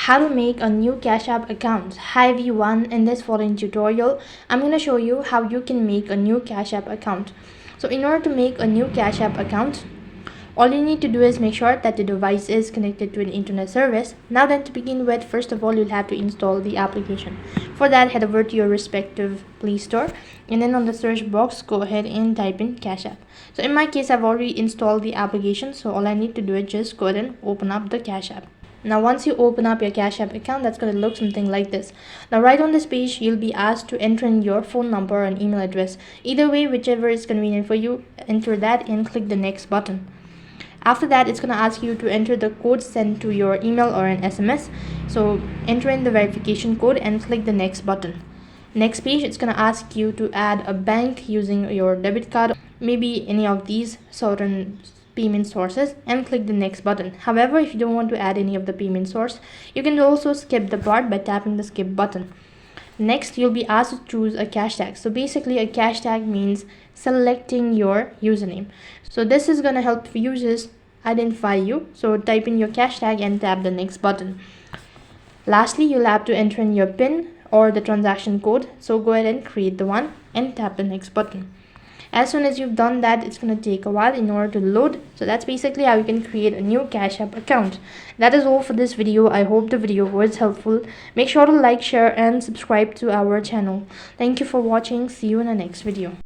How to make a new Cash App account. Hi everyone, in this following tutorial I'm going to show you how you can make a new Cash App account. So in order to make a new Cash App account, all you need to do is make sure that the device is connected to an internet service. Now then, to begin with, first of all you'll have to install the application. For that, head over to your respective Play Store and then on the search box go ahead and type in Cash App. So in my case I've already installed the application, so all I need to do is just go ahead and open up the Cash App. Now once you open up your Cash App account, that's going to look something like this. Now right on this page you'll be asked to enter in your phone number and email address. Either way, whichever is convenient for you, enter that and click the next button. After that, it's going to ask you to enter the code sent to your email or an SMS. So enter in the verification code and click the next button. Next page, it's going to ask you to add a bank using your debit card, maybe any of these certain payment sources, and click the next button. However, if you don't want to add any of the payment source, you can also skip the part by tapping the skip button. Next, you'll be asked to choose a cash tag. So basically a cash tag means selecting your username. So this is going to help users identify you. So type in your cash tag and tap the next button. Lastly, you'll have to enter in your PIN or the transaction code. So go ahead and create the one and tap the next button. As soon as you've done that, it's going to take a while in order to load. So that's basically how you can create a new Cash App account. That is all for this video. I hope the video was helpful. Make sure to like, share and subscribe to our channel. Thank you for watching. See you in the next video.